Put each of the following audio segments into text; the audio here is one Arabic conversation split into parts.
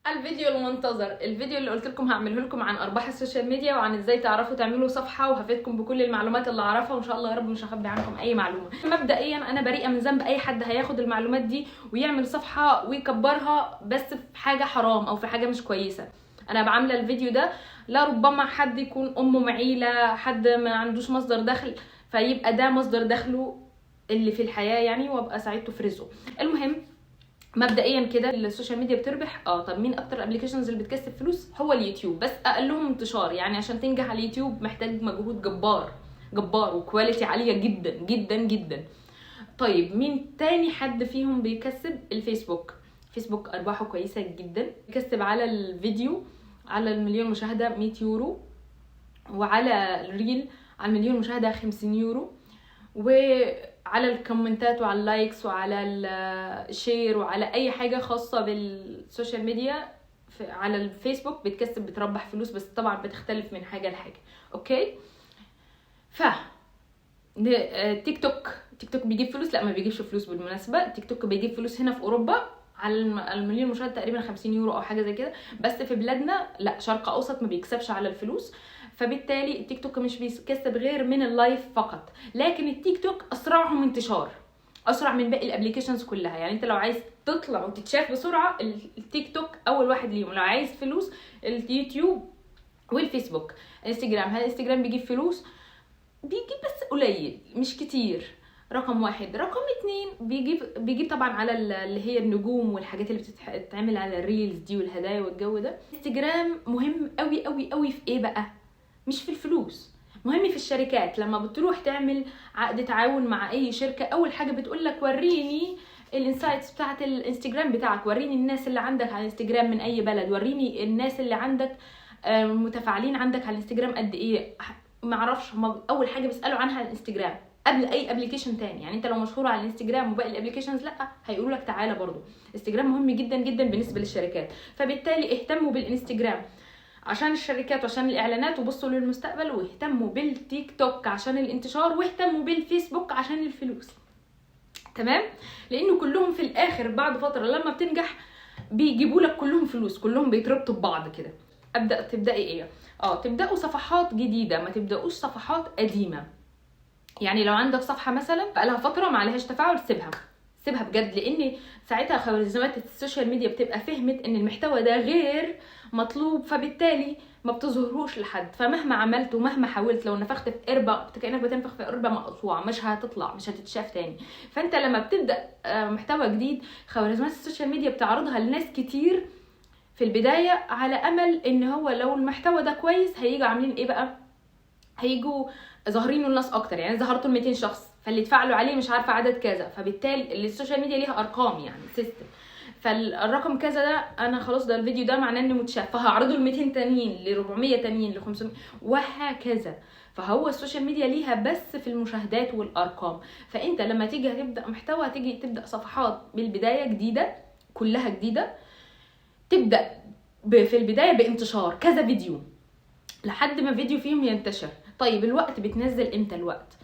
الفيديو المنتظر، الفيديو اللي قلت لكم هعمله لكم عن ارباح السوشيال ميديا وعن ازاي تعرفوا تعملوا صفحه، وهفيدكم بكل المعلومات اللي اعرفها، وان شاء الله يا رب مش هخبي عنكم اي معلومه. مبدئيا انا بريئه من ذنب اي حد هياخد المعلومات دي ويعمل صفحه ويكبرها بس في حاجه حرام او في حاجه مش كويسه. انا بعمل الفيديو ده لا ربما حد يكون امه معيله، حد ما عندوش مصدر دخل، فيبقى ده مصدر دخله اللي في الحياه يعني، وابقى ساعدته في رزقه. المهم مبدئيا كده السوشيال ميديا بتربح. طب مين اكتر الابلكيشنز اللي بتكسب فلوس؟ هو اليوتيوب، بس اقلهم انتشار. يعني عشان تنجح على اليوتيوب محتاج مجهود جبار جبار وكواليتي عاليه جدا جدا جدا. طيب مين تاني حد فيهم بيكسب؟ الفيسبوك. فيسبوك ارباحه كويسه جدا، بيكسب على الفيديو على المليون مشاهده 100 يورو، وعلى الريل على المليون مشاهده 50 يورو، وعلى الكومنتات وعلى اللايكس وعلى الشير وعلى اي حاجه خاصه بالسوشيال ميديا على الفيسبوك بتكسب، بتربح فلوس، بس طبعا بتختلف من حاجه لحاجه. اوكي. ف تيك توك بيجيب فلوس؟ لا ما بيجيبش فلوس بالمناسبه. تيك توك بيجيب فلوس هنا في اوروبا على المليون مشاهد تقريبا 50 يورو او حاجه زي كده، بس في بلادنا لا، شرق اوسط ما بيكسبش على الفلوس. فبالتالي التيك توك مش بيكسب غير من اللايف فقط. لكن التيك توك اسرعهم انتشار، اسرع من باقي الابليكيشنز كلها. يعني انت لو عايز تطلع وتتشاف بسرعه التيك توك اول واحد ليهم. لو عايز فلوس اليوتيوب والفيسبوك. انستجرام، هل الانستجرام بيجيب فلوس؟ بيجيب بس قليل مش كتير. رقم واحد. رقم اتنين بيجيب طبعا على اللي هي النجوم والحاجات اللي بتتعمل على الريلز دي والهدايا والجو ده. انستجرام مهم قوي قوي قوي في ايه بقى؟ مش في الفلوس، مهم في الشركات. لما بتروح تعمل عقد تعاون مع اي شركه، اول حاجه بتقول لك وريني الانسايتس بتاعت الانستجرام بتاعك، وريني الناس اللي عندك على الانستجرام من اي بلد، وريني الناس اللي عندك متفاعلين عندك على الانستجرام قد ايه. معرفش، هما اول حاجه بيسالوا عنها الانستجرام قبل اي ابلكيشن تاني. يعني انت لو مشهور على الانستجرام وباقي الابلكيشنز لا، هيقولوا لك تعالى برضو. انستجرام مهم جدا جدا بالنسبه للشركات، فبالتالي اهتموا بالانستجرام عشان الشركات وعشان الاعلانات وبصوا للمستقبل، واهتموا بالتيك توك عشان الانتشار، واهتموا بالفيسبوك عشان الفلوس. تمام؟ لانه كلهم في الاخر بعد فتره لما بتنجح بيجيبوا لك كلهم فلوس، كلهم بيتربطوا ببعض كده. تبداي ايه؟ تبداوا صفحات جديده، ما تبداوش صفحات قديمه. يعني لو عندك صفحه مثلا بقالها فتره ما عليهاش تفاعل، سيبها بجد، لان ساعتها خوارزميات السوشيال ميديا بتبقى فهمت ان المحتوى ده غير مطلوب، فبالتالي ما بتظهروش لحد. فمهما عملت ومهما حاولت، لو نفخت في قربه كانك بتنفخ في قربه مقطوعه، مش هتطلع، مش هتتشاف تاني. فانت لما بتبدا محتوى جديد، خوارزميات السوشيال ميديا بتعرضها لناس كتير في البدايه، على امل ان هو لو المحتوى ده كويس هيجوا عاملين ايه بقى؟ هيجوا ظاهرين الناس اكتر. يعني ظهرتوا ل 200 شخص، فاللي اتفاعلوا عليه مش عارفه عدد كذا، فبالتالي السوشيال ميديا ليها ارقام يعني سيستم. فالرقم كذا ده انا خلاص ده الفيديو ده معناه انه متشاف، فهعرضه ل 200 تانيين، ل 400 تانيين، ل 500 وهكذا. فهو السوشيال ميديا ليها بس في المشاهدات والارقام. فانت لما تيجي هتبدا محتوى، هتيجي تبدا صفحات بالبدايه جديده، كلها جديده، تبدا في البدايه بانتشار كذا فيديو لحد ما فيديو فيهم ينتشر. طيب الوقت بتنزل امتى؟ الوقت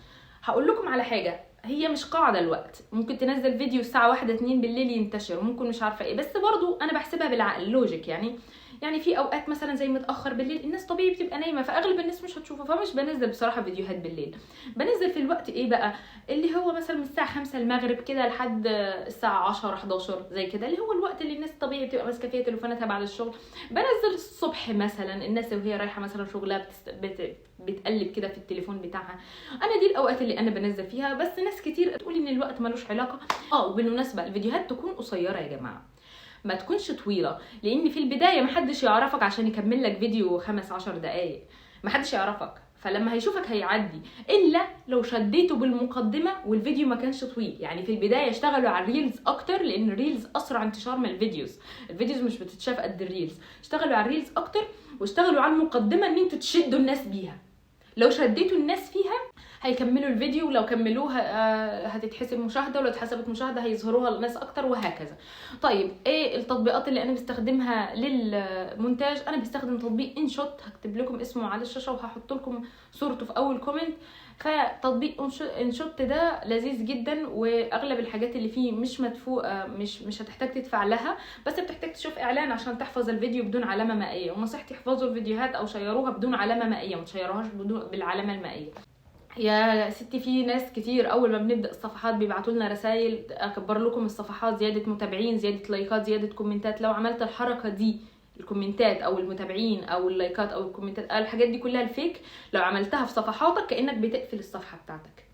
هقول لكم على حاجه، هي مش قاعده. الوقت ممكن تنزل فيديو الساعه 1 2 بالليل ينتشر، وممكن مش عارفه ايه، بس برضو انا بحسبها بالعقل لوجيك. يعني في اوقات مثلا زي متاخر بالليل الناس طبيعي بتبقى نايمه، فاغلب الناس مش هتشوفه، فمش بنزل بصراحه فيديوهات بالليل. بنزل في الوقت ايه بقى؟ اللي هو مثلا من الساعه 5 المغرب كده لحد الساعه 10 11 زي كده، اللي هو الوقت اللي الناس طبيعي بتبقى ماسكه فيه تليفوناتها بعد الشغل. بنزل الصبح مثلا الناس وهي رايحه مثلا شغلها بتقلب كده في التليفون بتاعها. انا دي الاوقات اللي انا بنزل فيها. بس ناس كتير تقول ان الوقت ملوش علاقه. وبالمناسبه الفيديوهات تكون قصيره يا جماعه، ما تكونش طويله، لان في البدايه محدش يعرفك عشان يكمل لك فيديو 15 دقايق، محدش يعرفك. فلما هيشوفك هيعدي، الا لو شديته بالمقدمه والفيديو ما كانش طويل. يعني في البدايه اشتغلوا على الريلز اكتر، لان الريلز اسرع انتشار من الفيديوز مش بتتشاف قد الريلز. اشتغلوا على الريلز اكتر، واشتغلوا على المقدمه ان انتوا تشدوا الناس بيها. لو شديتوا الناس فيها هيكملوا الفيديو، ولو كملوها هتتحسب مشاهده، ولو اتحسبت مشاهده هيظهروها للناس اكتر، وهكذا. طيب ايه التطبيقات اللي انا بستخدمها للمونتاج؟ انا بستخدم تطبيق انشوت، هكتب لكم اسمه على الشاشه وهحط لكم صورته في اول كومنت. فتطبيق انشوت ده لذيذ جدا، واغلب الحاجات اللي فيه مش مدفوعه، مش هتحتاج تدفع لها، بس بتحتاج تشوف اعلان عشان تحفظ الفيديو بدون علامه مائيه. ونصيحتي احفظوا الفيديوهات او شيروها بدون علامه مائيه، ما تشيروهاش بالعلامه المائيه. يا ستي في ناس كتير اول ما بنبدا الصفحات بيبعتوا لنا رسائل اكبر لكم الصفحات، زياده متابعين، زياده لايكات، زياده كومنتات. لو عملت الحركه دي، الكومنتات او المتابعين او اللايكات او الكومنتات، الحاجات دي كلها الفيك، لو عملتها في صفحاتك كانك بتقفل الصفحه بتاعتك.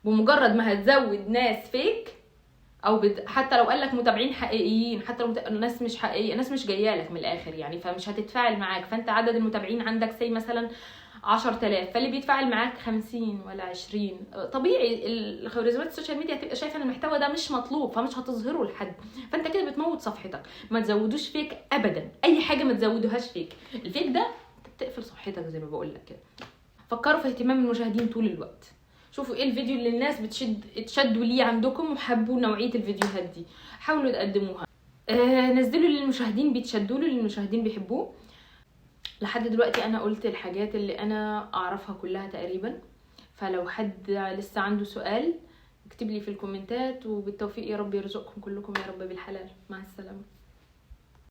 بمجرد ما هتزود ناس فيك او حتى لو قال لك متابعين حقيقيين، حتى لو الناس مش حقيقيه، الناس مش جايه لك من الاخر يعني، فمش هتتفاعل معاك. فانت عدد المتابعين عندك سي مثلا 10,000، فاللي بيتفاعل معاك 50 ولا 20. طبيعي الخوارزميات السوشيال ميديا هتبقى شايفه ان المحتوى ده مش مطلوب، فمش هتظهره لحد. فانت كده بتموت صفحتك. ما تزودوش فيك ابدا، اي حاجه ما تزودوهاش فيك. الفيك ده بتقفل صفحتك زي ما بقول لك كده. فكروا في اهتمام المشاهدين طول الوقت. شوفوا ايه الفيديو اللي الناس تشدوا ليه عندكم وحبوا نوعيه الفيديوهات دي، حاولوا تقدموها. نزلوا للمشاهدين بيتشدوا له، للمشاهدين بيحبوه. لحد دلوقتي انا قلت الحاجات اللي انا اعرفها كلها تقريبا، فلو حد لسه عنده سؤال اكتب لي في الكومنتات. وبالتوفيق يا رب يرزقكم كلكم يا رب بالحلال. مع السلامه.